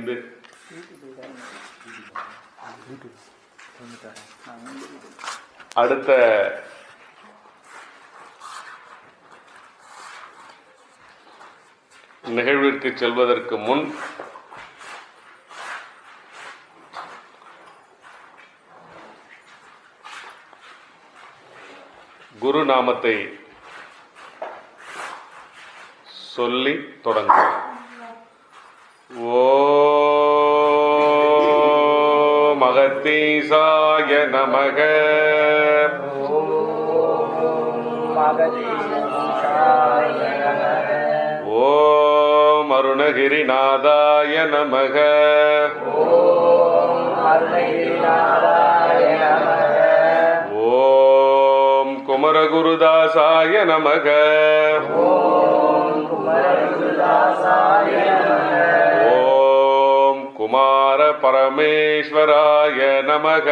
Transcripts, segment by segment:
5. அடுத்த நிகழ்விற்கு செல்வதற்கு முன் குரு நாமத்தை சொல்லி தொடங்கும். ஓம் அகத்தீசாய நமக. ஓம் அருணகிரிநாதாய நமக. ஓம் குமரகுருதாசாய நமக. ஓம் குமார பரமேஸ்வராய நமக.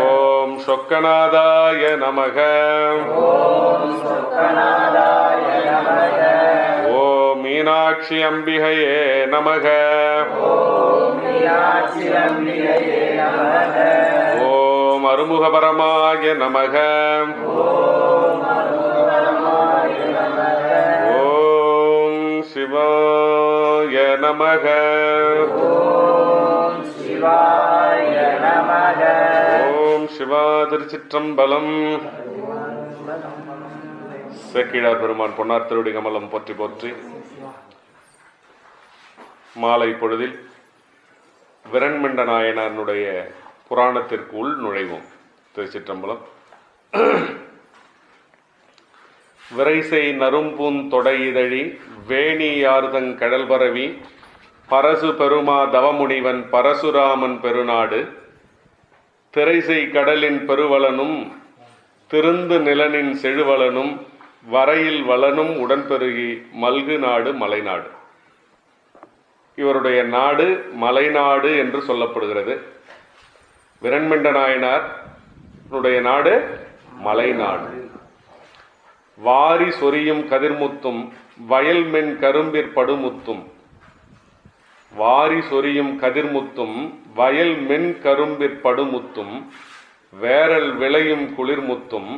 ஓம் சொக்கநாதாய நமக. ஓம் மீனாட்சி அம்பிகையே நமக. ஓம் அருமுகபரமாய நமக. ஓம் சிவாய நமக. ஓம் சிவா. திருச்சிற்றம்பலம். சேக்கிழார் பெருமான் பொன்னார் திருவடி கமலம் போற்றி போற்றி. மாலை பொழுதில் விரண்மிண்ட நாயனாருடைய புராணத்திற்கு உள் நுழைவோம். திருச்சிற்றம்பலம். விரைசை நரும்பூன் தொடையிதழி வேணியார்தங் கடல் பரவி பரசு பெருமா தவமுனிவன் பரசுராமன் பெருநாடு திரைசை கடலின் பெருவளனும் திருந்து நிலனின் செழுவளனும் வரையில் வளனும் உடன்பெருகி மல்கு நாடு மலைநாடு. இவருடைய நாடு மலைநாடு என்று சொல்லப்படுகிறது. விரண்மிண்ட நாயனார் நாடு மலைநாடு. வாரி சொரியும் கதிர்முத்தும் வயல் மென் கரும்பிற் படுமுத்தும். வாரி சொரியும் கதிர்முத்தும் வயல் மென் கரும்பிற் படுமுத்தும் வேரல் விளையும் குளிர்முத்தும்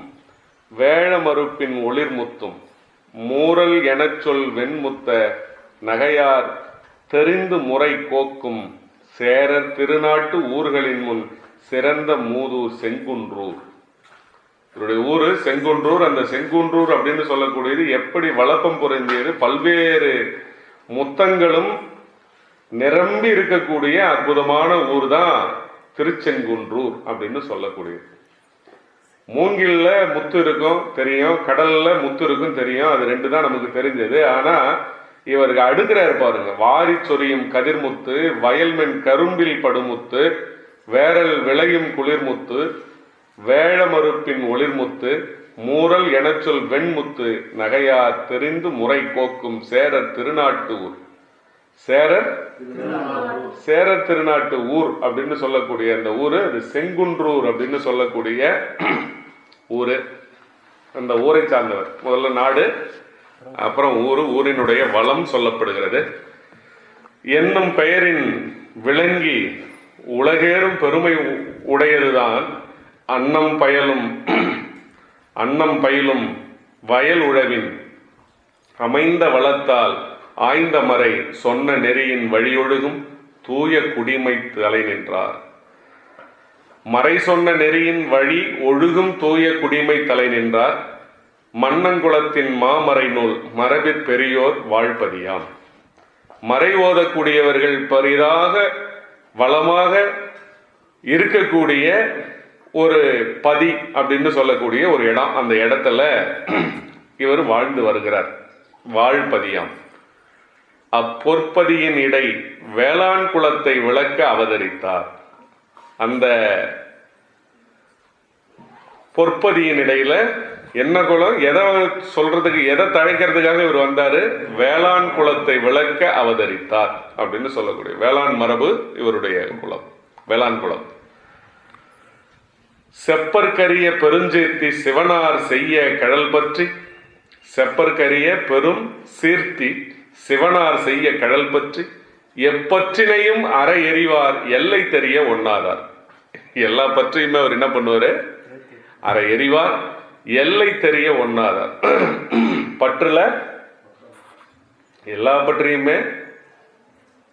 வேழமறுப்பின் ஒளிர்முத்தும் மூரல் எனச் சொல் வெண்முத்த நகையார் தெரிந்து முறை கோக்கும் சேரர் திருநாட்டு ஊர்களின் முன் சிறந்த மூதூர் செங்குன்றூர். இவருடைய ஊரு செங்குன்றூர். அந்த செங்குன்றூர் அப்படின்னு சொல்லக்கூடியது எப்படி வளப்பம் பொருந்தியது, பல்வேறு முத்தங்களும் நிரம்பி இருக்கக்கூடிய அற்புதமான ஊர் தான் திருச்செங்குன்றூர் அப்படின்னு சொல்லக்கூடியது. மூங்கில்ல முத்து இருக்கும் தெரியும், கடல்ல முத்து இருக்கும் தெரியும், அது ரெண்டு தான் நமக்கு தெரிஞ்சது. ஆனா இவருக்கு அடுக்கிறார் பாருங்க. வாரி சொரியும் கதிர்முத்து வயல்மென் கரும்பில் படுமுத்து வேரல் விளையும் குளிர்முத்து வேழமறுப்பின் ஒளிர்முத்து மூரல் எனச்சொல் வெண்முத்து நகையார் தெரிந்து முறை கோக்கும் சேரர் திருநாட்டு ஊர். சேரர் திருநாட்டு ஊர் அப்படின்னு சொல்லக்கூடிய அந்த ஊரு அது செங்குன்றூர் அப்படின்னு சொல்லக்கூடிய ஊரு. அந்த ஊரை சார்ந்தவர். முதல்ல நாடு, அப்புறம் ஊரினுடைய வளம் சொல்லப்படுகிறது. என்னும் பெயரின் விளங்கி உலகேறும் பெருமை உடையதுதான் அன்னம் பயிலும் வயல் உழவின் அமைந்த வளத்தால் ஆய்ந்த மறை சொன்ன நெறியின் வழியொழுகும் தூய குடிமை தலை நின்றார். மறை சொன்ன நெறியின் வழி ஒழுகும் தூய குடிமை தலை நின்றார். மன்னங்குளத்தின் மாமறை நூல் மரபிற் பெரியோர் வாழ்பதியாம். மறை ஓதக்கூடியவர்கள் பெரிதாக வளமாக இருக்கக்கூடிய ஒரு பதி அப்படின்னு சொல்லக்கூடிய ஒரு இடம். அந்த இடத்துல இவர் வாழ்ந்து வருகிறார். வாழ்பதியாம். அப்பொற்பதியின் இடை வேளாண் குலத்தை விளக்க அவதரித்தார். அந்த பொற்பதியின் இடையில என்ன குலம், எதை சொல்றதுக்கு, எதை தழைக்கிறதுக்காக இவர் வந்தாரு? வேளாண் குலத்தை விளக்க அவதரித்தார் அப்படின்னு சொல்லக்கூடிய வேளாண் மரபு இவருடைய குலம், வேளாண் குலம். செப்பற்கரிய பெருஞ்சேர்த்தி சிவனார் செய்ய கடல் பற்றி செப்பற்கரிய பெரும் சீர்த்தி சிவனார் செய்ய கடல் பற்றி எப்பற்றினையும் அற எறிவார் எல்லை தெரிய ஒண்ணாதார். எல்லா பற்றியுமே அவர் என்ன பண்ணுவாரு? அற எறிவார் எல்லை தெரிய ஒண்ணாதார். பற்றுல எல்லா பற்றியுமே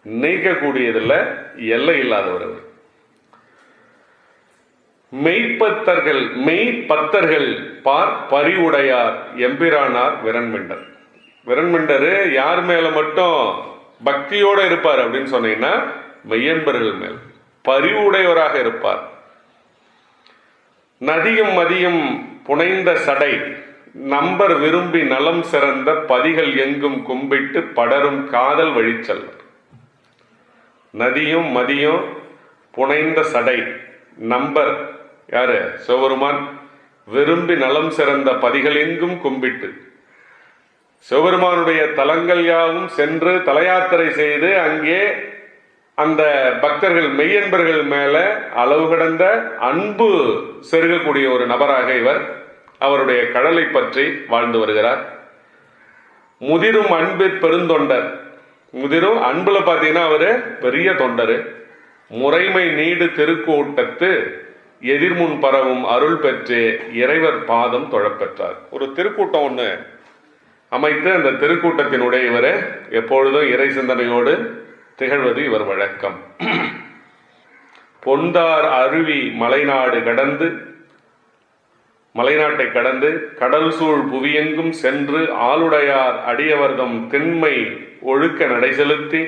நீக்கக்கூடியதில்ல, எல்லை இல்லாதவர் அவர். மெய்ப்பத்தர்கள் பார் பரிவுடையார் எம்பிரானார் விரண்மிண்டர். விரண்மிண்டரு யார் மேல மட்டும் பக்தியோட இருப்பார் அப்படின்னு சொன்னீங்கன்னா மெய்யன்பர்கள் மேல் பரிவுடையவராக இருப்பார். நதியும் மதியும் புனைந்த சடை நம்பர் விரும்பி நலம் சிறந்த பதிகள் எங்கும் கும்பிட்டு படரும் காதல் வழிச்செல்வர். நதியும் மதியும் புனைந்த சடை நம்பர் யாரு? சிவபெருமான். விரும்பி நலம் சிறந்த பதிகள் எங்கும் கும்பிட்டு சிவபெருமானுடைய தலங்கள் யாவும் சென்று தலையாத்திரை செய்து அங்கே அந்த பக்தர்கள் மெய்யன்பர்கள் மேல அளவு கடந்த அன்பு செருகக்கூடிய ஒரு நபராக இவர் அவருடைய கடலை பற்றி வாழ்ந்து வருகிறார். முதிரும் அன்பிற் பெருந்தொண்டர். முதிரும் அன்புல பாத்தீங்கன்னா அவரு பெரிய தொண்டரு. முறைமை நீடு திருக்கூட்டத்து எதிர்முன் பரவும் அருள் பெற்று இறைவர் பாதம் தொழப்பெற்றார். ஒரு திருக்கூட்டம் ஒண்ணு அமைத்து அந்த திருக்கூட்டத்தினுடைய இவர் எப்பொழுதும் இறை சிந்தனையோடு திகழ்வது இவர் வழக்கம். பொந்தார் அருவி மலைநாட்டை கடந்து கடல் சூழ் புவியெங்கும் சென்று ஆளுடையார் அடியவர்தம் திண்மை ஒழுக்க நடை செலுத்தி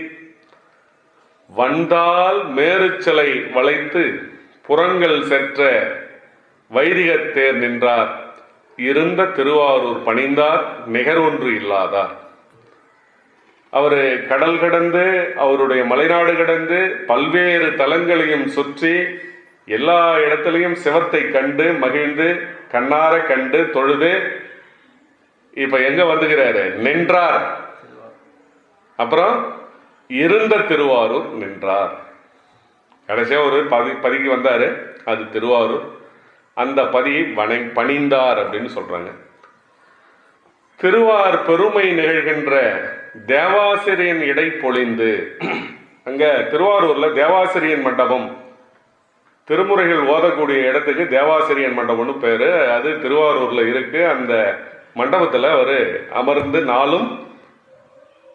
வந்தால் மேருச்சலை வளைத்து புறங்கள் செற்ற வைதிகத்தேர் நின்றார். இருந்த திருவாரூர் பணிந்தார் நிகர் ஒன்று இல்லாதார். அவரு கடல் கடந்து அவருடைய மலைநாடு கடந்து பல்வேறு தலங்களையும் சுற்றி எல்லா இடத்திலையும் சிவத்தை கண்டு மகிழ்ந்து கண்ணார கண்டு தொழுது இப்ப எங்க வந்துகிறாரு? நின்றார். அப்புறம் இருந்த திருவாரூர் நின்றார். கடைசியா ஒரு பதிக்கு வந்தாரு, அது திருவாரூர். அந்த பதியை பணிந்தார் அப்படின்னு சொல்றாங்க. திருவார் பெருமை நிகழ்கின்ற தேவாசிரியன் இடை பொழிந்து. அங்க திருவாரூர்ல தேவாசிரியன் மண்டபம், திருமுறைகள் ஓதக்கூடிய இடத்துக்கு தேவாசிரியன் மண்டபம்னு பேரு. அது திருவாரூர்ல இருக்கு. அந்த மண்டபத்துல அவரு அமர்ந்து நாளும்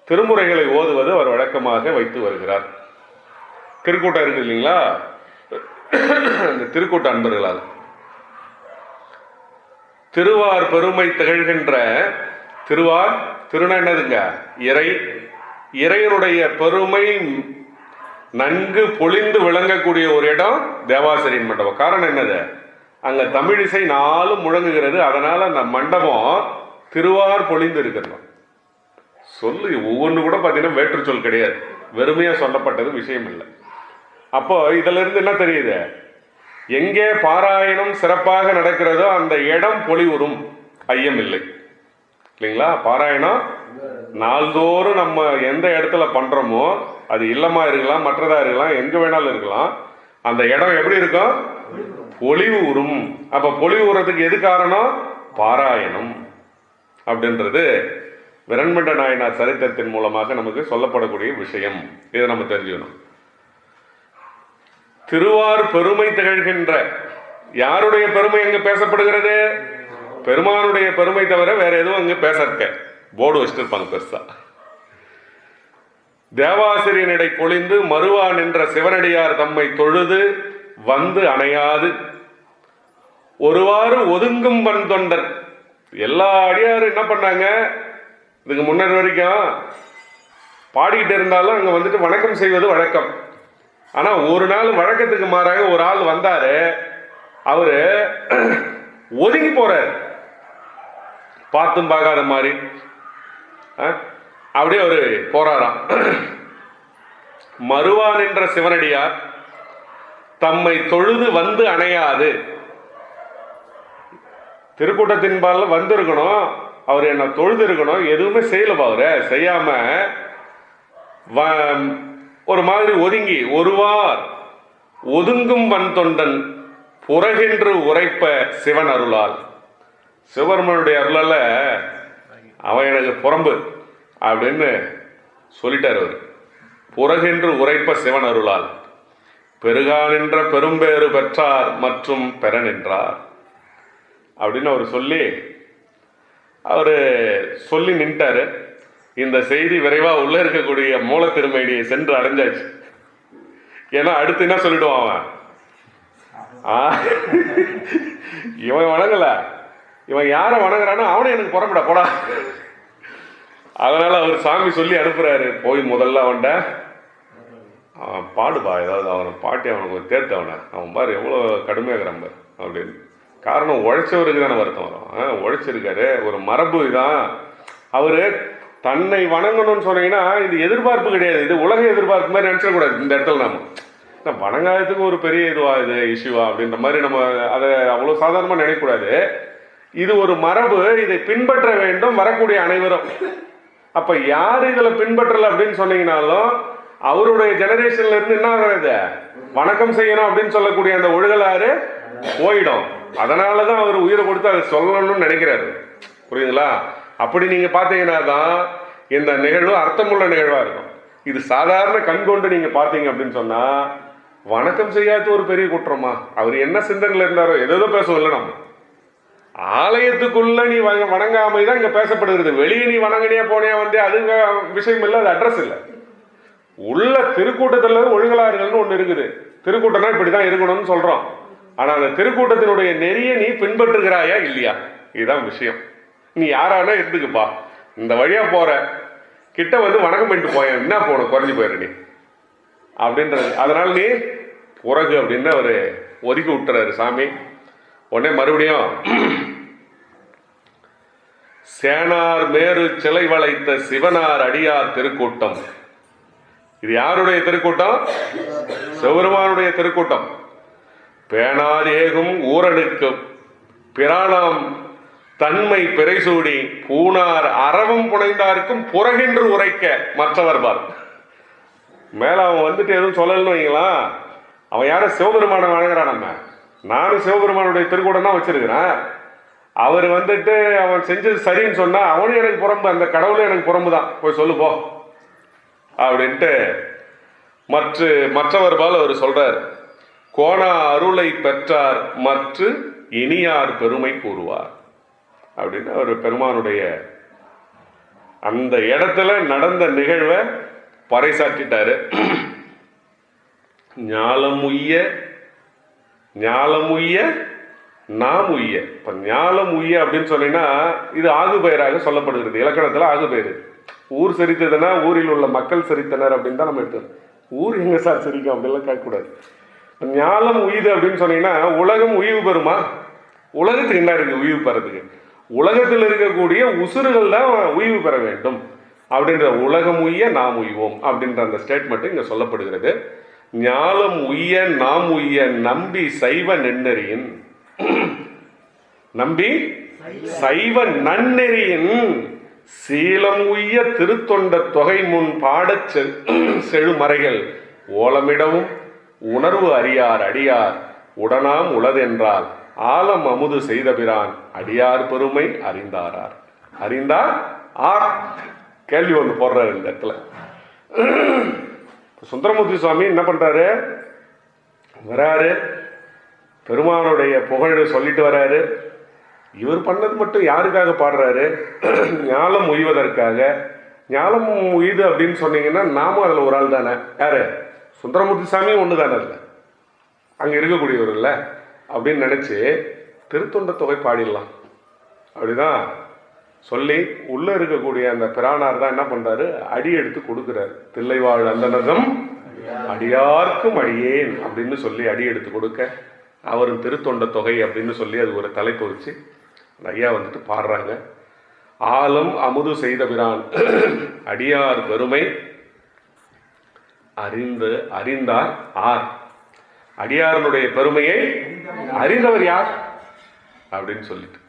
திருமுறைகளை ஓதுவது அவர் வழக்கமாக வைத்து வருகிறார். திருக்கூட்டம் இருக்கு இல்லைங்களா? அந்த திருக்கூட்ட அன்பர்களால் திருவார் பெருமை திகழ்கின்ற திருவார் திருநா என்னதுங்க? இறைவனுடைய பெருமை நன்கு பொழிந்து விளங்கக்கூடிய ஒரு இடம் தேவாசிரியன் மண்டபம். காரணம் என்னது? அங்க தமிழிசை நாளும் முழங்குகிறது. அதனால அந்த மண்டபம் திருவார் பொழிந்து இருக்கிறோம். சொல்லு ஒவ்வொன்று கூட பார்த்தீங்கன்னா வேற்று சொல் கிடையாது, வெறுமையா சொல்லப்பட்டது விஷயம் இல்லை. அப்போ இதுல இருந்து என்ன தெரியுது? எங்கே பாராயணம் சிறப்பாக நடக்கிறதோ அந்த இடம் பொலிவுறும், ஐயம் இல்லை இல்லைங்களா? பாராயணம் நாள்தோறும் நம்ம எந்த இடத்துல பண்றோமோ, அது இல்லமா இருக்கலாம், மற்றதா இருக்கலாம், எங்க வேணாலும் இருக்கலாம், அந்த இடம் எப்படி இருக்கும்? பொலிவு உறும். அப்ப பொலிவு உறதுக்கு எது காரணம்? பாராயணம் அப்படின்றது விரண்மிண்ட நாயனார் சரித்திரத்தின் மூலமாக நமக்கு சொல்லப்படக்கூடிய விஷயம். இதை நம்ம தெரிஞ்சுக்கணும். திருவார் பெருமை திகழ்கின்ற யாருடைய பெருமை அங்கு பேசப்படுகிறது? பெருமானுடைய பெருமை தவிர வேற எதுவும் அங்கு பேசற்க போர்டு வச்சுட்டு இருப்பாங்க பெருசா. தேவாசிரியனிடை பொழிந்து மறுவா நின்ற சிவனடியார் தம்மை தொழுது வந்து அணையாது ஒருவாறு ஒதுங்கும் வந்தொண்டர். எல்லா அடியாரும் என்ன பண்ணாங்க? இதுக்கு முன்னர் வரைக்கும் பாடிக்கிட்டு இருந்தாலும் அங்க வந்துட்டு வணக்கம் செய்வது வழக்கம். ஆனா ஒரு நாள் வழக்கத்துக்கு மாறாக ஒரு ஆள் வந்தாரு, அவரு ஒதுங்கி போறாரு, பார்த்தும் பார்க்காத மாதிரி அப்படியே அவரு போறாராம். மறுவா நின்ற சிவனடியார் தம்மை தொழுது வந்து அணையாது. திருக்கூட்டத்தின் பால வந்து இருக்கணும், அவர் என்ன தொழுது இருக்கணும், எதுவுமே செய்யல. அவரு செய்யாம ஒரு மாதிரி ஒதுங்கி ஒருவார் ஒதுங்கும் வன் தொண்டன் புறகென்று உரைப்ப சிவன் அருளால். சிவபெருமானுடைய அருளால அவன் எனக்கு புறம்பு அப்படின்னு சொல்லிட்டார் அவர். புறகென்று உரைப்ப சிவன் அருளால் பெருகா நின்ற பெரும்பேறு பெற்றார் மற்றும் பெற நின்றார் அப்படின்னு அவர் சொல்லி நின்ட்டாரு. இந்த செய்தி விரைவா உள்ள இருக்கக்கூடிய மூல திருமேனியை சென்று அடைஞ்சாச்சு. ஏன்னா அடுத்து என்ன சொல்லிடுவான் அவன், இவன் வணங்கல, இவன் யார வணங்குறானோ அவனை எனக்கு புறப்பட போடா. அதனால அவர் சாமி சொல்லி அனுப்புறாரு, போய் முதல்ல அவன்கிட்ட அவன் பாடுபா, ஏதாவது அவனை பாட்டி அவனுக்கு தேர்த்து அவன் பாரு எவ்வளோ கடுமையாகிறான் பாரு அப்படின்னு. காரணம் உழைச்சவருக்கு தானே வருத்தம் வரும். உழைச்சிருக்காரு, ஒரு மரபு இதான். அவரு தன்னை வணங்கணும்னு சொன்னீங்கன்னா இது எதிர்பார்ப்பு கிடையாது, இது உலக எதிர்பார்ப்பு மாதிரி நினைச்சிடக்கூடாது. இந்த இடத்துல நம்ம வணங்காததுக்கு ஒரு பெரிய இதுவா, இது இஷ்யூவா அப்படின்ற மாதிரி நம்ம அதை அவ்வளோ சாதாரணமாக நினைக்கக்கூடாது. இது ஒரு மரபு, இதை பின்பற்ற வேண்டும் வரக்கூடிய அனைவரும். அப்ப யார் இதுல பின்பற்றல அப்படின்னு சொன்னீங்கன்னாலும் அவருடைய ஜெனரேஷன்ல இருந்து என்ன ஆகுறது, வணக்கம் செய்யணும் அப்படின்னு சொல்லக்கூடிய அந்த ஒழுகலாறு போயிடும். அதனாலதான் அவர் உயிரை கொடுத்து அதை சொல்லணும்னு நினைக்கிறாரு. புரியுதுங்களா? அப்படி நீங்க பாத்தீங்கன்னா தான் இந்த நிகழ்வு அர்த்தமுள்ள நிகழ்வா இருக்கும். இது சாதாரண கண் கொண்டு நீங்க பாத்தீங்க அப்படின்னு சொன்னா வணக்கம் செய்யாத ஒரு பெரிய குற்றமா? அவர் என்ன சிந்தனையில இருந்தாரோ ஏதோ பேசவில்லை. நம்ம ஆலயத்துக்குள்ள நீ வணங்காமைதான் இங்க பேசப்படுகிறது. வெளியே நீ வணங்கினியா போனியா வந்து அது விஷயம் இல்லை, அது அட்ரஸ் இல்லை. உள்ள திருக்கூட்டத்துல ஒழுகலாறுகள்னு ஒண்ணு இருக்குது. திருக்கூட்டம்னா இப்படிதான் இருக்கணும்னு சொல்றோம். ஆனா அந்த திருக்கூட்டத்தினுடைய நெறிய நீ பின்பற்றுகிறாயா இல்லையா, இதுதான் விஷயம். நீ யாரானா இருந்துக்குப்பா, இந்த வழியா போற கிட்ட வந்து வணக்கம் பண்ணிட்டு போய என்ன போகணும், குறைஞ்சி போயிரு நீ அப்படின்றது. அதனால நீ புறகு அப்படின்னு அவரு ஒதுக்கி விட்டுறாரு சாமி. உடனே மறுபடியும் சேனார் மேரு சிலை வளைத்த சிவனார் அடியார் திருக்கூட்டம். இது யாருடைய திருக்கூட்டம்? சிவபெருமானுடைய திருக்கூட்டம். பேனார் ஏகும் ஊரனுக்கு பிராணாம் தன்மை பிறைசூடி பூனார் அறவும் புனைந்தாருக்கும் புறகின்று உரைக்க மற்றவர்பார். மேல அவன் வந்துட்டு எதுவும் சொல்லலன்னு வைங்களா, அவன் யாரும் சிவபெருமானை வணங்குறான். நானும் சிவபெருமானுடைய திருக்கூடம் தான் வச்சிருக்கிறேன். அவர் வந்துட்டு அவன் செஞ்சது சரின்னு சொன்னா அவனும் எனக்கு புறம்பு, அந்த கடவுளும் எனக்கு புறம்பு தான், போய் சொல்லு போ அப்படின்ட்டு மற்றவர்பால் அவர் சொல்றார். கோணா அருளை பெற்றார் மற்ற இனியார் பெருமை கூறுவார் அப்படின்னு அவர் பெருமானுடைய அந்த இடத்துல நடந்த நிகழ்வை பறைசாற்றிட்டாரு. ஞாலம் உய்ய நாம் உய்ய. இப்ப ஞாலம் உய்ய அப்படின்னு சொன்னீங்கன்னா இது ஆகு பெயராக சொல்லப்படுகிறது. இலக்கணத்துல ஆகு பெயர். ஊர் செரித்ததுன்னா ஊரில் உள்ள மக்கள் செரித்தனர் அப்படின்னு தான் நம்ம எடுத்தோம். ஊர் எங்க சார் செரிக்கும் அப்படின்லாம் கேட்கக்கூடாது. ஞாலம் உய்து அப்படின்னு சொன்னீங்கன்னா உலகம் உய்வு பெறுமா? உலகத்துக்கு என்ன இருக்கு உய்வு பெறதுக்கு? உலகத்தில் இருக்கக்கூடிய உசுறுகள் தான் உய்வு பெற வேண்டும் அப்படின்ற உலகம் உய்ய நாம் உய்வோம் அப்படின்ற அந்த ஸ்டேட்மெண்ட் இங்க சொல்லப்படுகிறது. ஞாலம் உய்ய நாம் உய்ய நம்பி சைவ நெண்ணெறியின், நம்பி சைவ நன்னெறியின் சீலம் உய்ய திருத்தொண்ட தொகை முன் பாடச் செழுமறைகள் ஓலமிடவும் உணர்வு அறியார் அடியார் உடனாம் உளதென்றால் ஆலம் அமுது செய்தபிரான் அடியார் பெருமை அறிந்தாரார். அறிந்தார் ஆர் கேள்வி ஒன்று போடுறாரு இந்த இடத்துல. சுந்தரமூர்த்தி சுவாமி என்ன பண்றாரு, வராரு பெருமானுடைய புகழ் சொல்லிட்டு வராரு. இவர் பண்ணது மட்டும் யாருக்காக பாடுறாரு? ஞாலம் உய்வதற்காக. ஞாலம் உய்து அப்படின்னு சொன்னீங்கன்னா நாமும் அதுல ஒரு ஆள் தானே. யாரு? சுந்தரமூர்த்தி சாமியும் ஒன்று தானே இல்லை, அங்க இருக்கக்கூடியவர் இல்லை அப்படின்னு நினைச்சு திருத்தொண்ட தொகை பாடிடலாம் அப்படிதான் சொல்லி உள்ள இருக்கக்கூடிய அந்த பிரானார் தான் என்ன பண்றாரு, அடி எடுத்து கொடுக்கிறார். தில்லைவாழ் அந்தனதம் அடியார்க்கும் அடியேன் அப்படின்னு சொல்லி அடி எடுத்து கொடுக்க அவரும் திருத்தொண்ட தொகை அப்படின்னு சொல்லி அது ஒரு தலைப்பு வச்சு ஐயா வந்துட்டு பாடுறாங்க. ஆலம் அமுது செய்த பிரான் அடியார் பெருமை அறிந்தார் ஆர். அடியாரனுடைய பெருமையை அறிந்தவர் யார் அப்படின்னு சொல்லிட்டு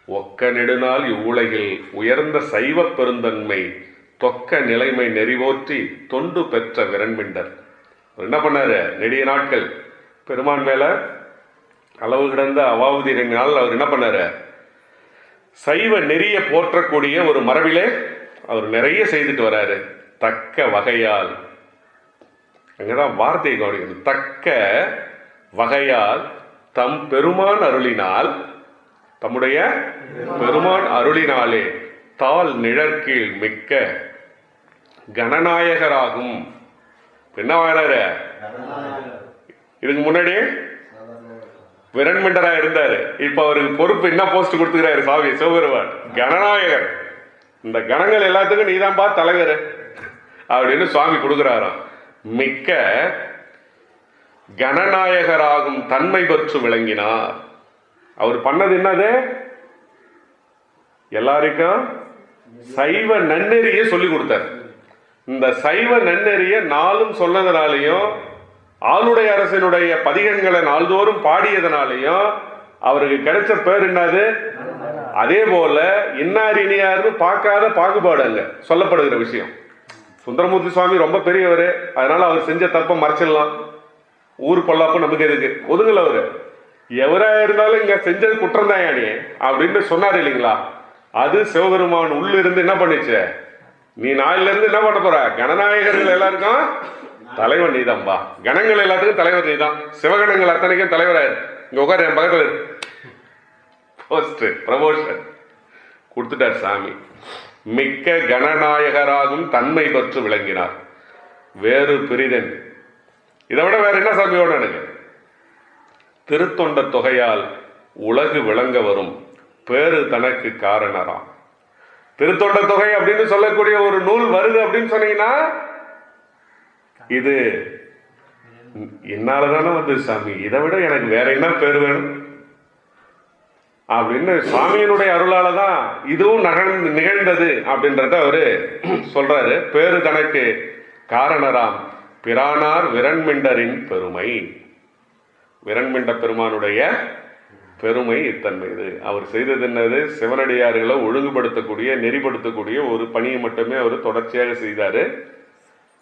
ஒக்க நெடுநாள் இவ்வுலகில் உயர்ந்த சைவ பெருந்தன்மை தொக்க நிலைமை நெறிவோற்றி தொண்டு பெற்ற விரண்மிண்டர். என்ன பண்ணாரு, நெடிய நாட்கள் பெருமான் மேல அளவு கிடந்த அவாவுதிரங்களால் அவர் என்ன பண்ணாரு, சைவ நெறிய போற்றக்கூடிய ஒரு மரபிலே அவர் நிறைய செய்துட்டு வராரு. தக்க வகையால், அங்கதான் வார்த்தையை கவனிக்கணும். தக்க வகையால் தம் பெருமான் அருளினால், தம்முடைய பெருமான் அருளினாலே தாள் நிழற்கீழ் மிக்க கணநாயகராகும். என்ன வாழற? இதுக்கு முன்னாடி விரண்மிண்டரா இருந்தாரு. இப்ப அவருக்கு பொறுப்பு என்ன போஸ்ட் கொடுத்துக்கிறாரு சாமி சிவபெருமான்? கணநாயகர். இந்த கணங்கள் எல்லாத்துக்கும் நீதான் பா தலைவர் அப்படின்னு சுவாமி கொடுக்கிறாராம். மிக்க கணநாயகராகும் தன்மை பற்று விளங்கினார். அவர் பண்ணது என்னது? எல்லாருக்கும் சைவ நன்னெறிய சொல்லி கொடுத்தார். இந்த சைவ நன்னெறிய நாளும் சொன்னதுனாலையும், ஆளுடைய அரசனுடைய பதிகங்களை நாள்தோறும் பாடியதுனாலையும் அவருக்கு கிடைச்ச பேர் என்னது? அதே போல இன்னார் இனியார்னு பார்க்காத பாகுபாடு அங்க சொல்லப்படுகிற விஷயம். சுந்தரமூர்த்தி சுவாமி ரொம்ப பெரியவர், அதனால அவர் செஞ்ச தப்ப மறைச்சிடலாம். ஊர் பொல்லாப்பு நமக்கு எதுக்கு, ஒதுங்கல அவரு. எவரா இருந்தாலும் இங்க செஞ்சது குற்றம் தான் யானே அப்படின்னு சொன்னார் இல்லைங்களா? அது சிவபெருமான் உள்ள இருந்து என்ன பண்ணிச்சு? நீ நாளில இருந்து என்ன பண்ண போற? கணநாயகர்கள் எல்லாருக்கும் தலைவர் நீதான்பா, கணங்கள் எல்லாத்துக்கும் தலைவர் நீதான், சிவகணங்கள் அத்தனைக்கும் தலைவராரு. இங்க உட்காரு, என் பக்கத்துல போஸ்ட் ப்ரமோஷன் கொடுத்துட்டார் சாமி. மிக்க கணநாயகராகும் தன்மை பற்று விளங்கினார். வேறு பிரிதன், இதை விட வேற என்ன சாமி வேணும் எனக்கு? திருத்தொண்ட தொகையால் உலகு விளங்க வரும் பேரு தனக்கு காரணராம். திருத்தொண்ட தொகை அப்படின்னு சொல்லக்கூடிய ஒரு நூல் வருது அப்படின்னு சொன்னீங்கன்னா, இது என்னாலதானே வந்து சாமி, இதை விட எனக்கு வேற என்ன பேர் வேணும் அப்படின்னு சாமியினுடைய அருளால தான் இதுவும் நிகழ்ந்தது அப்படின்றத அவரு சொல்றாரு. பேரு தனக்கு காரணராம் பிரானார் விரண்மிண்டரின் பெருமை. விரண்மிண்ட பெருமானுடைய பெருமை இத்தன்மை. இது அவர் செய்தது என்னது? சிவனடியார்களை ஒழுங்குபடுத்தக்கூடிய, நெறிப்படுத்தக்கூடிய ஒரு பணியை மட்டுமே அவர் தொடர்ச்சியாக செய்தாரு.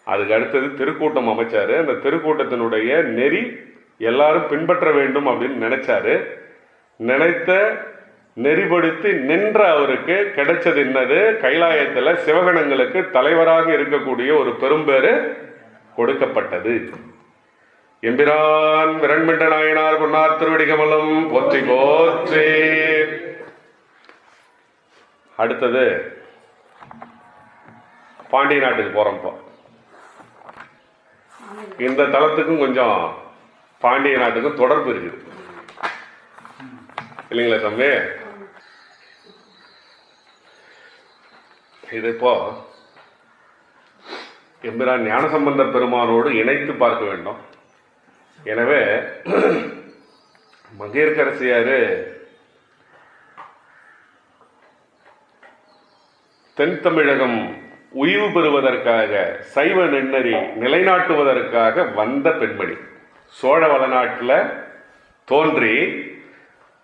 அதுக்கு அடுத்தது திருக்கூட்டம் அமைச்சாரு. அந்த திருக்கூட்டத்தினுடைய நெறி எல்லாரும் பின்பற்ற வேண்டும் அப்படின்னு நினைச்சாரு. நினைத்த நெறிப்படுத்தி நின்ற அவருக்கு கிடைச்சது என்னது? கைலாயத்துல சிவகணங்களுக்கு தலைவராக இருக்கக்கூடிய ஒரு பெரும்பேறு கொடுக்கப்பட்டது. எம்பிரான் விரண்மிண்ட நாயனார் பொன்னார் திருவடி கமலம் போற்றி போற்றி. அடுத்தது பாண்டிய நாட்டுக்கு போறோம். இந்த தளத்துக்கும் கொஞ்சம் பாண்டிய நாட்டுக்கும் தொடர்பு இருக்குது இல்லைங்களா சாமி? இது இப்போ எம்பிரான் ஞானசம்பந்த பெருமானோடு இணைத்து பார்க்க வேண்டும். எனவே மங்கையர்க்கரசியாரு தென் தமிழகம் உய்வு பெறுவதற்காக, சைவ நெண்ணறி நிலைநாட்டுவதற்காக வந்த பெண்மணி. சோழ வளநாட்டில் தோன்றி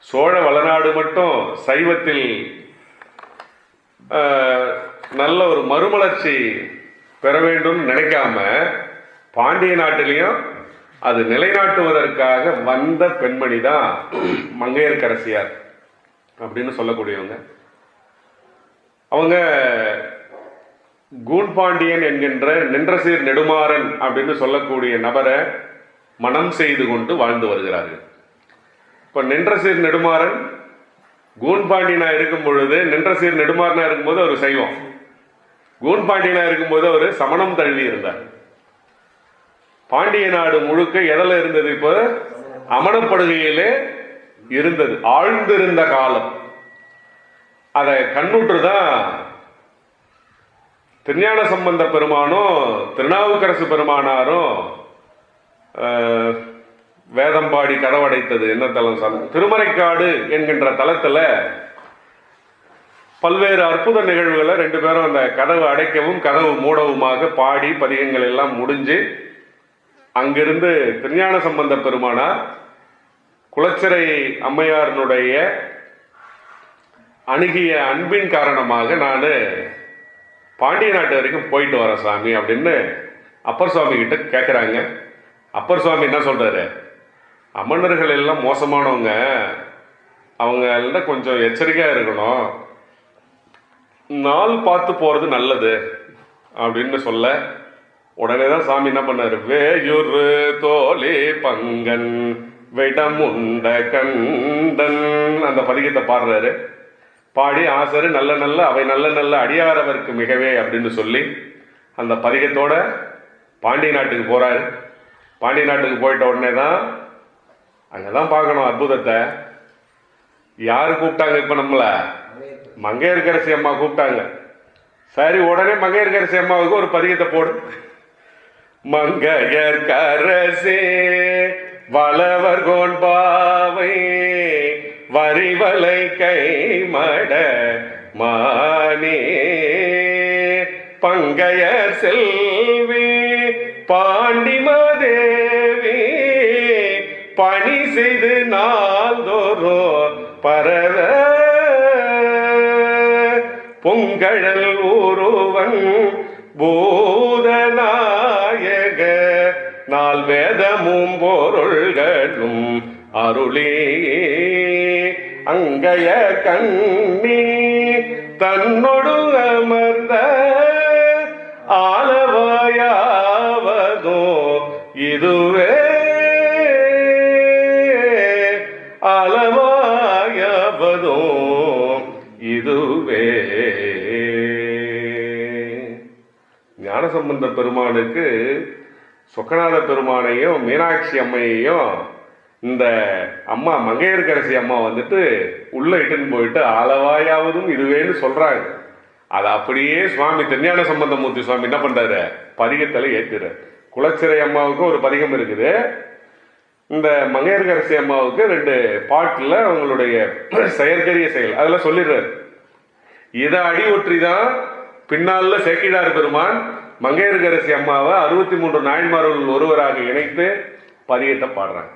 சோழ வளநாடு மட்டும் சைவத்தில் நல்ல ஒரு மறுமலர்ச்சி பெற வேண்டும் நினைக்காம, பாண்டிய நாட்டிலையும் அது நிலைநாட்டுவதற்காக வந்த பெண்மணி தான் மங்கையர்க்கரசியார் அப்படின்னு சொல்லக்கூடியவங்க. அவங்க கூன்பாண்டியன் என்கின்ற நின்றசீர் நெடுமாறன் அப்படின்னு சொல்லக்கூடிய நபரை மனம் செய்து கொண்டு வாழ்ந்து வருகிறார்கள். இப்போ நின்றசீர் நெடுமாறன் கூன்பாண்டியனா இருக்கும் பொழுது, நின்றசீர் நெடுமாறனா இருக்கும்போது அவர் சைவம், கூன்பாண்டியனா இருக்கும்போது அவர் சமணம் தழுவி இருந்தார். பாண்டிய நாடு முழுக்க எதில் இருந்தது? இப்போ அமணப்படுகையிலே இருந்தது, ஆழ்ந்திருந்த காலம். அதை கண்ணுற்றுதான் திருஞான சம்பந்த பெருமானும் திருநாவுக்கரசு பெருமானாரும் வேதம்பாடி கதவடைத்தது என்ன தலம்? திருமறைக்காடு என்கின்ற தலத்துல பல்வேறு அற்புத நிகழ்வுகளை ரெண்டு பேரும் அந்த கதவு அடைக்கவும் கதவு மூடவுமாக பாடி பதிகங்கள் எல்லாம் முடிஞ்சு, அங்கிருந்து திருஞான சம்பந்த பெருமானார் குளச்சிறை அம்மையாரனுடைய அணுகிய அன்பின் காரணமாக நான் பாண்டிய நாட்டு வரைக்கும் போயிட்டு வரேன் சாமி அப்படின்னு அப்பர் சுவாமி கிட்ட கேட்குறாங்க. அப்பர் சுவாமி என்ன சொல்றாரு? அமணர்கள் எல்லாம் மோசமானவங்க, அவங்கள்ட்ட கொஞ்சம் எச்சரிக்கையாக இருக்கணும், நாள் பார்த்து போகிறது நல்லது அப்படின்னு சொல்ல, உடனே தான் சாமி என்ன பண்ணாரு, வேயுரு தோலே பங்கன் விடமுண்ட கண்டன் அந்த பதிகத்தை பாடுறாரு. பாடி ஆசரு நல்ல நல்ல அவை நல்ல நல்ல அடியாரவருக்கு மிகவே அப்படின்னு சொல்லி அந்த பதிகத்தோட பாண்டிய நாட்டுக்கு போறாரு. பாண்டிய நாட்டுக்கு போயிட்ட உடனே தான் அங்கதான் பார்க்கணும் அற்புதத்தை. யாரு கூப்பிட்டாங்க? இப்ப நம்மள மங்கையர்கரசி அம்மா கூப்பிட்டாங்க. சரி, உடனே மங்கையர்கரசி அம்மாவுக்கு ஒரு பதிகத்தை போடு. மங்கையர்கரசே வளவர் கோன்பாவை வரிவலை கை மட மானே பங்கையர் செல்வி பாண்டிமதேவி பணி செய்து நாள்தோறோ பரவ பொங்கழல் ஊருவன் பூதநாயக நாள் வேதமும் பொருள்களும் அருளே அங்கைய கண்ணி தன்னொடு அமர்ந்த ஆலவாயாவதோ இதுவே ஆலவாயாவதோ இதுவே. ஞானசம்பந்த பெருமானுக்கு சொக்கநாத பெருமானையும் மீனாட்சி அம்மையையும் இந்த அம்மா மங்கையர்கரசி அம்மா வந்துட்டு உள்ள இட்டுன்னு போயிட்டு அளவாயாவதும் இதுவேன்னு சொல்றாங்க. அது அப்படியே சுவாமி திருஞான சம்பந்தமூர்த்தி சுவாமி என்ன பண்றாரு, பதிகத்தில் ஏற்றுறாரு. குலச்சிறை அம்மாவுக்கு ஒரு பதிகம் இருக்குது, இந்த மங்கையர்கரசி அம்மாவுக்கு 2 பாட்டில் அவங்களுடைய செயற்கரிய செயல் அதில் சொல்லிடுறாரு. இதை அடி ஒற்றி தான் பின்னால சேக்கிழார் பெருமான் மங்கையர்கரசி அம்மாவை 63 நாயன்மார்கள் ஒருவராக இணைத்து பதிகத்தை பாடுறாங்க.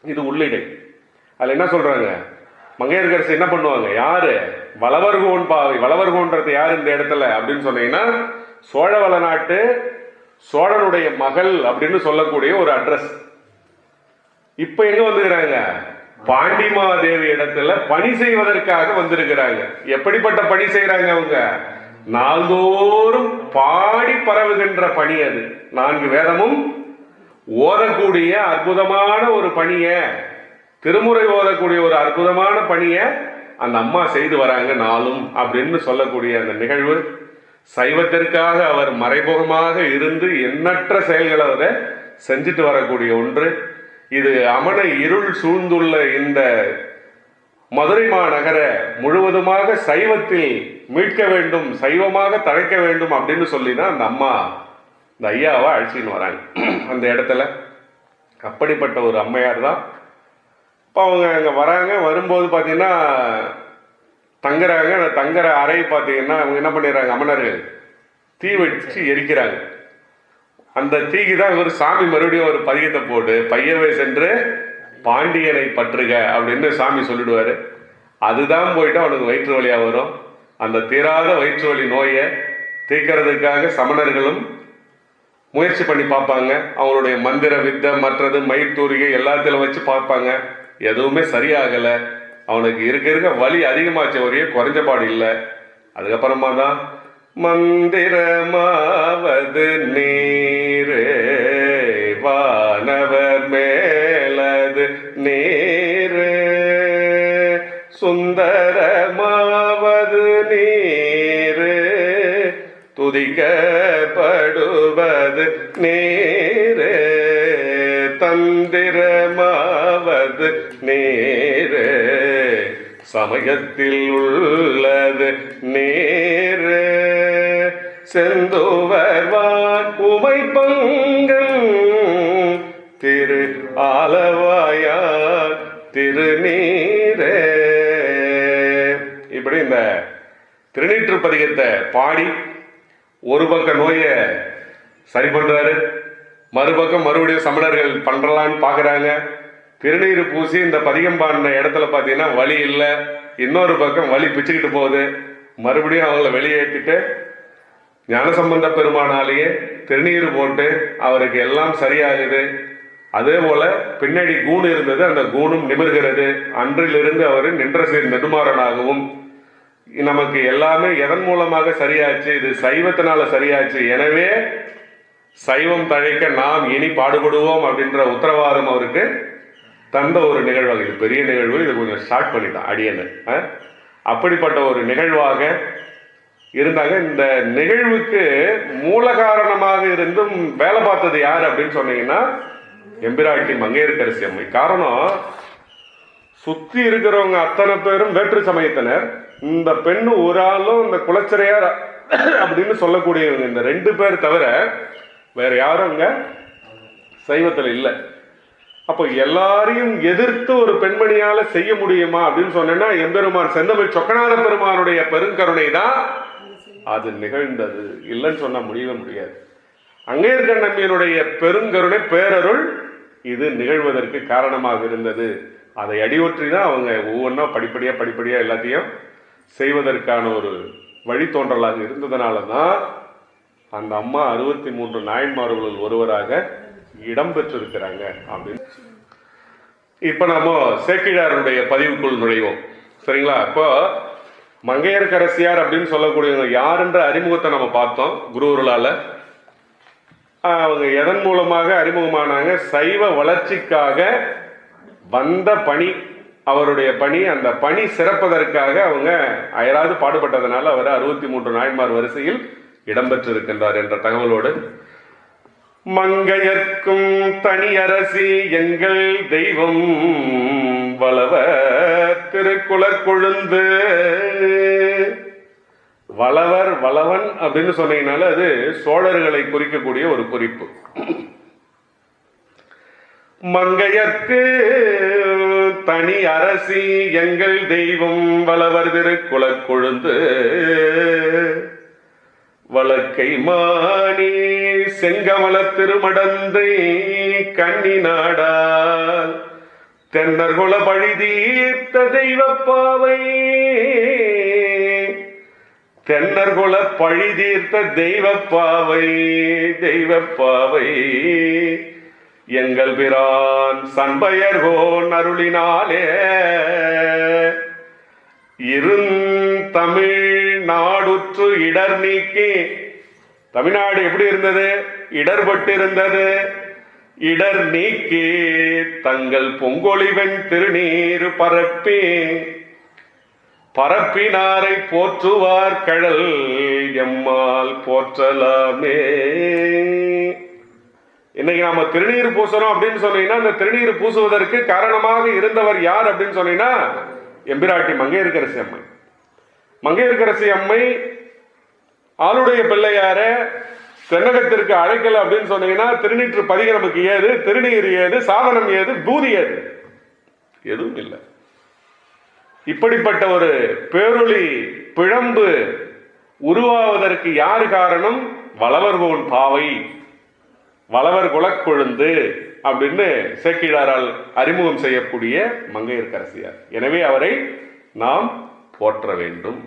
இது உள்ளிடை. அதில் என்ன சொல்றாங்க, மங்கையர்கரசி என்ன பண்ணுவாங்க, யாரு வளவர்கோன் பாவை. வளவர்கோன்றது யாரு இந்த இடத்துல அப்படின்னு சொன்னீங்கன்னா, சோழவள நாட்டு சோழனுடைய மகள் அப்படின்னு சொல்லக்கூடிய ஒரு அட்ரஸ். இப்ப எங்க வந்துக்கிறாங்க, பாண்டிமாதேவி இடத்துல பணி செய்வதற்காக வந்திருக்கிறாங்க. எப்படிப்பட்ட பணி செய்யறாங்க அவங்க, நாள்தோறும் பாடி பரவுகின்ற பணி. அது 4 வேதமும் ஓதக்கூடிய அற்புதமான ஒரு பணிய, திருமுறை ஓதக்கூடிய ஒரு அற்புதமான பணிய அந்த அம்மா செய்து வராங்க நாளும் அப்படின்னு சொல்லக்கூடிய அந்த நிகழ்வு. சைவத்திற்காக அவர் மறைமுகமாக இருந்து எண்ணற்ற செயல்களை அதை செஞ்சுட்டு வரக்கூடிய ஒன்று. இது அமன இருள் சூழ்ந்துள்ள இந்த மதுரை மாநகர முழுவதுமாக சைவத்தில் மீட்க வேண்டும், சைவமாக தழைக்க வேண்டும் அப்படின்னு சொல்லி தான் அந்த அம்மா இந்த ஐயாவை அழைச்சின்னு வராங்க அந்த இடத்துல. அப்படிப்பட்ட ஒரு அம்மையார் தான். இப்போ அவங்க அங்கே வராங்க. வரும்போது பார்த்தீங்கன்னா தங்குறாங்க. அந்த தங்குற அறை பார்த்தீங்கன்னா அவங்க என்ன பண்ணிடுறாங்க, அமணர்கள் தீ வச்சு எரிக்கிறாங்க. அந்த தீக்கு தான் இவர் சாமி மறுபடியும் ஒரு பதிகத்தை போட்டு பையவை சென்று பாண்டியனை பற்றுக அப்படின்னு சாமி சொல்லிடுவார். அதுதான் போயிட்டு அவனுக்கு வயிற்று வலியாக வரும். அந்த தீராத வயிற்று வலி நோயை தீர்க்கிறதுக்காக சமணர்களும் முயற்சி பண்ணி பார்ப்பாங்க. அவங்களுடைய மந்திர வித்தை மற்றது மயிர்த்தூரிகை எல்லாத்திலும் வச்சு பார்ப்பாங்க. எதுவுமே சரியாகலை. அவனுக்கு இருக்க இருக்க வலி அதிகமாச்சு, ஒரே குறைஞ்ச பாடு இல்லை. அதுக்கப்புறமா தான் மந்திரமாவது நீரு வானவர் மேலது நீரு சுந்தரமாவது நீரு துதிக்கப்படுவது நீரு தந்திரமாவது நீரு சமயத்தில் உள்ளது நீரு செந்துவர்வான் உமை பங்கன் திரு ஆலவாயார் திருநீரே. இப்படி இந்த திருநீற்று பதிகத்தை பாடி ஒரு பக்கம் நோயை சரி பண்றாரு, மறுபக்கம் மறுபடியும் சமணர்கள் பண்றலான்னு பாக்குறாங்க. திருநீர் பூசி இந்த பதிகம் பாடின இடத்துல பார்த்தீங்கன்னா வலி இல்லை, இன்னொரு பக்கம் வலி பிச்சுக்கிட்டு போகுது. மறுபடியும் அவங்கள வெளியேற்றிட்டு ஞானசம்பந்த பெருமானாலேயே திருநீர் போட்டு அவருக்கு எல்லாம் சரியாகுது. அதே போல பின்னாடி கூண் இருந்தது, அந்த கூணும் நிமிர்கிறது. அன்றிலிருந்து அவர் நின்ற சீர் நெடுமாறனாகவும், நமக்கு எல்லாமே எதன் மூலமாக சரியாச்சு, இது சைவத்தினால சரியாச்சு, எனவே சைவம் தழைக்க நாம் இனி பாடுபடுவோம் அப்படின்ற உத்தரவாதம் அவருக்கு தந்த ஒரு நிகழ்வாக. இது பெரிய நிகழ்வு, இது கொஞ்சம் ஸ்டார்ட் பண்ணிட்டான் அடியன்னு. அப்படிப்பட்ட ஒரு நிகழ்வாக இருந்தாங்க. இந்த நிகழ்வுக்கு மூல காரணமாக இருந்தும் வேலை பார்த்தது யார் அப்படின்னு சொன்னீங்கன்னா எம்பிராட்டி மங்கையர்க்கரசி அம்மை. காரணம், சுத்தி இருக்கிறவங்க அத்தனை பேரும் வேற்று சமயத்தினர். இந்த பெண்ணு ஒரு ஆளும் இந்த குலச்சிறையார் அப்படின்னு சொல்லக்கூடியவங்க இந்த 2 பேர் தவிர வேற யாரும் அங்க சைவத்தில் இல்லை. அப்போ எல்லாரையும் எதிர்த்து ஒரு பெண்மணியால செய்ய முடியுமா அப்படின்னு சொன்னா எம்பெருமான் செந்தமிழ் சொக்கநாத பெருமானுடைய பெருங்கருணை தான் அது நிகழ்ந்தது. இல்லைன்னு சொன்னா முடியவே முடியாது. அங்கையர்கண் நம்பியினுடைய பெருங்கருணை பேரருள் இது நிகழ்வதற்கு காரணமாக இருந்தது. அதை அடியொற்றி தான் அவங்க ஒவ்வொன்றா படிப்படியா எல்லாத்தையும் செய்வதற்கான ஒரு வழித்தோன்றலாக இருந்ததுனால தான் அந்த அம்மா 63 நாயன்மார்களுள் ஒருவராக இடம்பெற்றிருக்கிறாங்க அப்படின்னு. இப்ப நம்ம சேக்கிழாருடைய பதிவுக்குள் நுழைவோம். சரிங்களா? இப்போ மங்கையர்க்கரசியார் அப்படின்னு சொல்லக்கூடியவங்க யாருன்ற அறிமுகத்தை நம்ம பார்த்தோம் குருவர்களால. அவங்க எதன் மூலமாக அறிமுகமானாங்க? சைவ வளர்ச்சிக்காக வந்த பணி, அவருடைய பணி, அந்த பணி சிறப்பதற்காக அவங்க அயராது பாடுபட்டதனால அவர் 63 நாயன்மார் வரிசையில் இடம்பெற்றிருக்கின்றார் என்ற தகவலோடு, மங்கையர்க்கும் தனியரசி எங்கள் தெய்வம் வளவர் திருக்குலர் கொழுந்து. வளவர் வளவன் அப்படின்னு சொன்னீங்கனால அது சோழர்களை குறிக்கக்கூடிய ஒரு குறிப்பு. மங்கையர்க்கு தனி அரசி எங்கள் தெய்வம் வளவர் திருக்குலர் கொழுந்து. வழக்கை மாணி செங்கமல திருமடந்தை கண்ணி நாடால் தென்னர்குல பழி தீர்த்த தெய்வப்பாவை. தென்னர்குல பழி தீர்த்த தெய்வப்பாவை தெய்வப்பாவை எங்கள் பிரான் சண்பயர்கோன் அருளினாலே இருந்தமிழ் நாடுற்று இடர் நீக்கி. தமிழ்நாடு எப்படி இருந்தது? இடர்பட்டு இருந்தது. இடர் நீக்கி தங்கள் பொங்கொழிவன் திருநீர் பரப்பி பரப்பினாரை போற்றுவார் கழல் எம்மால் போற்றலாமே. இன்னைக்கு நாம திருநீர் பூசணும் அப்படின்னு சொன்னீங்கன்னா, அந்த திருநீர் பூசுவதற்கு காரணமாக இருந்தவர் யார் அப்படின்னு சொன்னீங்கன்னா எம்பிராட்டி மங்கையர்க்கரசி அம்மை. மங்கையர்க்கரசி அம்மை ஆளுடைய பிள்ளையார தென்னகத்திற்கு அழைக்கல அப்படின்னு சொன்னீங்கன்னா, திருநீற்று பதிக நமக்கு ஏது? திருநீர் ஏது? சாதனம் ஏது? பூதி ஏது? எதுவும் இல்லை. இப்படிப்பட்ட ஒரு பேரொளி பிழம்பு உருவாவதற்கு யாரு காரணம்? வளவர்கோன் பாவை, வளவர் குலக்கொழுந்து அப்படின்னு சேக்கிழாரால் அறிமுகம் செய்யக்கூடிய மங்கையர்க்கரசியார். எனவே அவரை நாம் போற்ற வேண்டும்.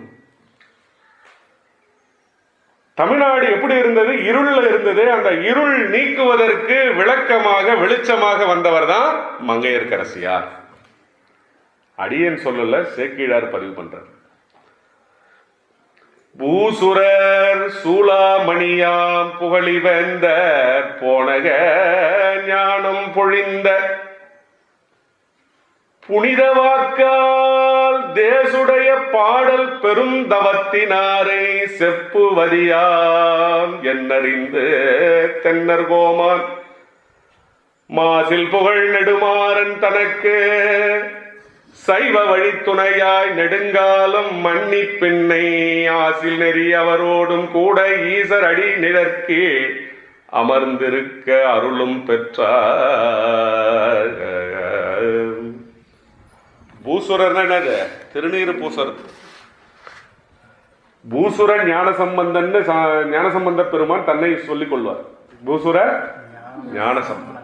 தமிழ்நாடு எப்படி இருந்தது? இருள்ல இருந்தது. அந்த இருள் நீக்குவதற்கு விளக்கமாக வெளிச்சமாக வந்தவர் தான் மங்கையர்க்கரசியார். அடியேன் சொல்லல, சேக்கிழார் பதிவு பண்றார். பூசுரர் சூளாமணியாம் புகழி வந்த போனக ஞானம் பொழிந்த புனித வாக்கால் தேசுடைய பாடல் பெருந்தவத்தினாரை செப்புவதியாம் என்னறிந்து தென்னர் கோமான் மாசில் புகழ் நெடுமாறன் தனக்கு சைவ வழித்துணையாய் நெடுங்காலம் மன்னி பின்னை ஆசில் நெறி அவரோடும் கூட ஈசர் அடி நிழற்கே அமர்ந்திருக்க அருளும் பெற்றார். பூசுரர் என்னது? திருநீர் பூசர். பூசுர ஞானசம்பந்தன் ஞானசம்பந்த பெருமான் தன்னை சொல்லிக் கொள்வார். பூசுர ஞானசம்பந்தன்.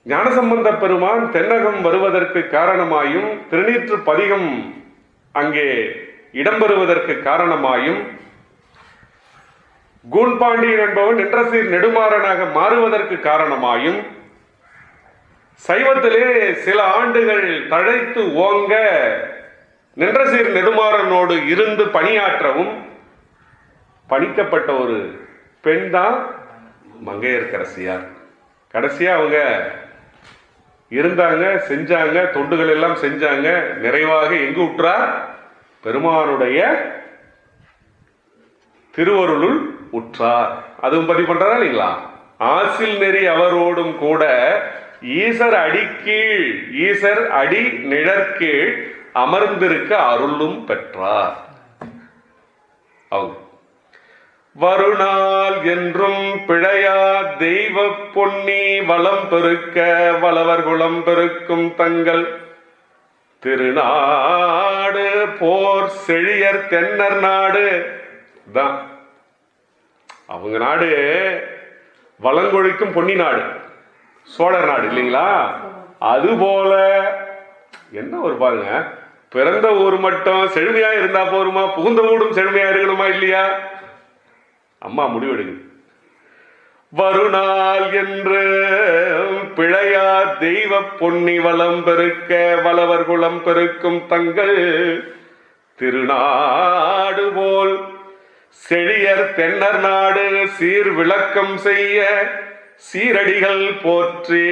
ஞானசம்பந்த பெருமான் தென்னகம் வருவதற்கு காரணமாயும் திருநீற்று பதிகம் அங்கே இடம்பெறுவதற்கு காரணமாயும் கூன்பாண்டியன் என்பவன் நின்றசீர் நெடுமாறனாக மாறுவதற்கு காரணமாயும், சைவத்திலே சில ஆண்டுகள் தழைத்து ஓங்க நின்றசீர் நெடுமாறனோடு இருந்து பணியாற்றவும் பணிக்கப்பட்ட ஒரு பெண் தான் மங்கையர்க்கரசியார். கடைசியா அவங்க இருந்தாங்க, செஞ்சாங்க, தொண்டுகள் எல்லாம் செஞ்சாங்க. நிறைவாக எங்கு உற்றார்? பெருமானுடைய திருவருளுள் உற்றார். அதுவும் பதிவு பண்றா இல்லைங்களா? ஆசில் நெறி அவரோடும் கூட ஈசர் அடிக்கீழ், ஈசர் அடி நிழற்கீழ் அமர்ந்திருக்க அருளும் பெற்றார். அவங்க வருநாள் என்றும் பிழையா தெய்வ பொன்னி வளம் பெருக்க வளவர் குலம் பெருக்கும் தங்கள் திருநாடு போர் செழியர் தென்னர் நாடு தான். அவங்க நாடு வளங்கொழிக்கும் பொன்னி நாடு, சோழர் நாடு இல்லைங்களா? அதுபோல என்ன ஒரு பாருங்க, பிறந்த ஊர் மட்டும் செழுமையா இருந்தா போருமா? புகுந்த ஊடும் செழுமையா இருக்கணுமா இல்லையா? அம்மா முடிவெடுக்கு. வருநாள் என்று பிழையா தெய்வ பொன்னி வளம் பெருக்க வளவர் குலம் பெருக்கும் தங்கள் திருநாடு போல் செழியர் தென்னர் நாடு சீர் விளக்கம் செய்ய சீரடிகள் போற்றி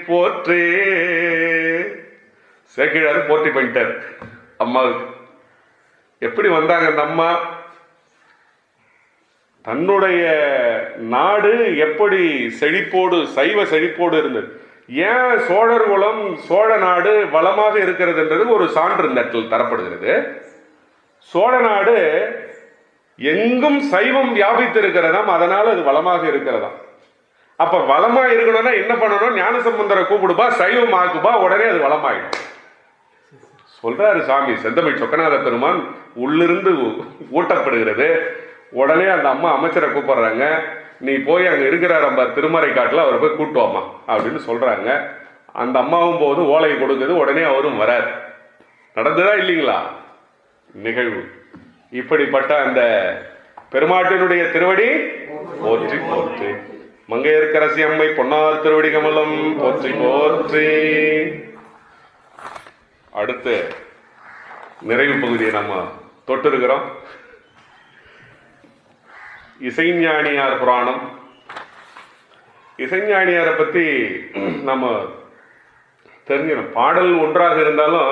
போற்றி. சேக்கிழார் போற்றி பண்ணிட்டார் அம்மாவுக்கு. எப்படி வந்தாங்க அந்த அம்மா? தன்னுடைய நாடு எப்படி செழிப்போடு, சைவ செழிப்போடு இருந்தது. ஏன் சோழர் குலம், சோழ நாடு வளமாக இருக்கிறது என்றது ஒரு சான்று இந்த இடத்தில் தரப்படுகிறது. சோழ நாடு எங்கும் சைவம் வியாபித்து இருக்கிறதாம், அதனால அது வளமாக இருக்கிறதாம். அப்ப வளமா இருக்கணும்னா என்ன பண்ணணும்? ஞானசம்பந்தரை கூப்பிடுப்பா, சைவம் ஆக்குப்பா, உடனே அது வளமாயிடும் சொல்றாரு சாமி. செந்தமிழ் சொக்கநாத பெருமான் உள்ளிருந்து ஊட்டப்படுகிறது. உடனே அந்த அம்மா அமைச்சரை கூப்பிடுறாங்க, நீ போய் அங்க இருக்கிறார் அம்மா திருமறை காட்டுல, அவரை போய் கூட்டுவாமா அப்படின்னு சொல்றாங்க. அந்த அம்மாவும் போது ஓலை கொடுக்குது, உடனே அவரும் வரார். நடந்ததா இல்லைங்களா நிகழ்வு? இப்படிப்பட்ட அந்த பெருமாட்டினுடைய திருவடி போற்றி போற்றி. மங்கையர்க்கரசி அம்மை பொன்னார் திருவடி கமலம் போற்றி போற்றி. அடுத்து நிறைவு பகுதியை நம்ம தொட்டிருக்கிறோம். இசைஞானியார் புராணம். இசைஞானியாரை பத்தி நம்ம தெரிஞ்சிடும். பாடல் ஒன்றாக இருந்தாலும்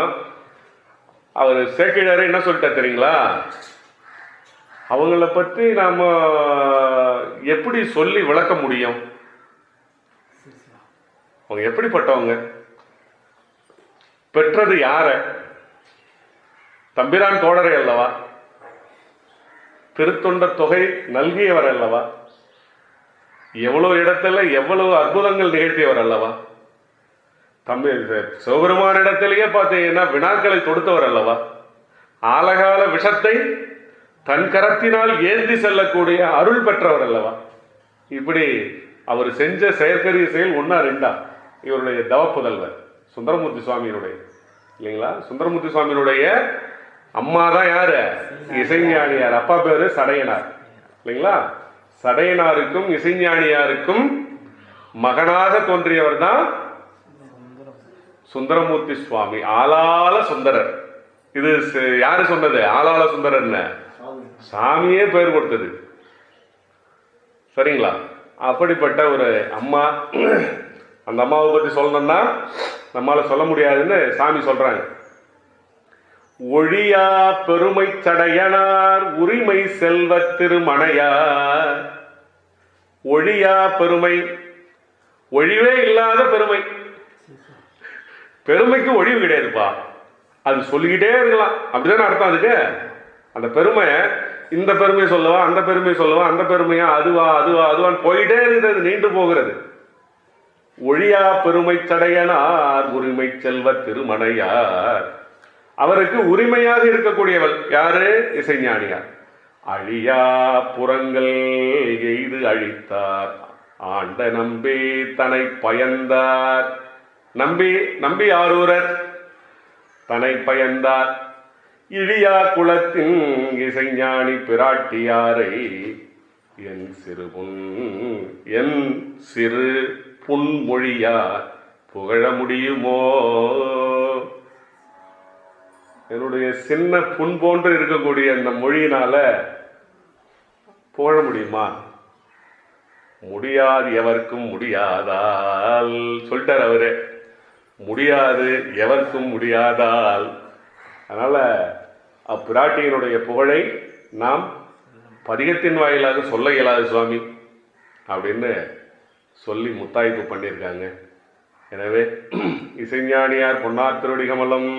அவர் சேக்கிழாரே என்ன சொல்லிட்டார் தெரியுங்களா? அவங்கள பற்றி நாம எப்படி சொல்லி விளக்க முடியும்? அவங்க எப்படிப்பட்டவங்க? பெற்றது யார? தம்பிரான் தோழரை அல்லவா? திருத்தொண்ட தொகை நல்கியவர் அல்லவா? எவ்வளவு இடத்துல எவ்வளவு அற்புதங்கள் நிகழ்த்தியவர் அல்லவா? தம்பி சிவபெருமான இடத்திலேயே பார்த்தீங்கன்னா வினாக்களை தொடுத்தவர் அல்லவா? ஆலகால விஷத்தை தன் கரத்தினால் ஏந்தி செல்லக்கூடிய அருள் பெற்றவர் அல்லவா? இப்படி அவர் செஞ்ச செயற்கரிய செயல் ஒன்னா ரெண்டா? இவருடைய தவப்புதல்வர் சுந்தரமூர்த்தி சுவாமியினுடைய, இல்லைங்களா? சுந்தரமூர்த்தி சுவாமியினுடைய அம்மா தான் யாரு? இசைஞானியார். அப்பா பேரு சடையனார், இல்லைங்களா? சடையனாருக்கும் இசைஞானியாருக்கும் மகனாக தோன்றியவர் தான் சுந்தரமூர்த்தி சுவாமி. ஆளால சுந்தரர். இது யாரு சொன்னது? ஆளால சுந்தரர்னு சாமியே பெயர் கொடுத்தது. சரிங்களா? அப்படிப்பட்ட ஒரு அம்மா. அந்த அம்மாவை பற்றி சொல்லணும்னா நம்மளால சொல்ல முடியாதுன்னு சாமி சொல்றாங்க. ஒழியா பெருமை சடையனார் உரிமை செல்வ திருமணையார். ஒழியா பெருமை, ஒழிவே இல்லாத பெருமை. பெருமைக்கு ஒழிவு கிடையாதுப்பா, அது சொல்லிக்கிட்டே இருக்கலாம். அப்படிதானே அர்த்தம் அதுக்கு? அந்த பெருமை, இந்த பெருமையை சொல்லவா, அந்த பெருமையை சொல்லவா, அந்த பெருமையா, அதுவா அதுவா அதுவான்னு போயிட்டே இருக்கிறது, நீண்டு போகிறது. ஒழியா பெருமை சடையனார் உரிமை செல்வ திருமணையார். அவருக்கு உரிமையாக இருக்கக்கூடியவள் யாரு? இசைஞானியார். அழியா புறங்கள் எய்து அழித்தார் ஆண்ட நம்பி தன்னை பயந்தார். நம்பி நம்பி ஆரூரர் தன்னை பயந்தார். இழியா குலத்தின் இசைஞானி பிராட்டியாரை என் சிறு புன்மொழியார் புகழ முடியுமோ? என்னுடைய சின்ன புண் போன்று இருக்கக்கூடிய அந்த மொழியினால புகழ முடியுமா? முடியாது, எவருக்கும் முடியாதால் சொல்லிட்டார் அவரு. முடியாது, எவருக்கும் முடியாதால். அதனால அப்பிராட்டியினுடைய புகழை நாம் பதிகத்தின் வாயிலாக சொல்ல இயலாது சுவாமி அப்படின்னு சொல்லி முத்தாய்ப்பு பண்ணியிருக்காங்க. எனவே இசைஞானியார் பொன்னார் திருவடி கமலம்.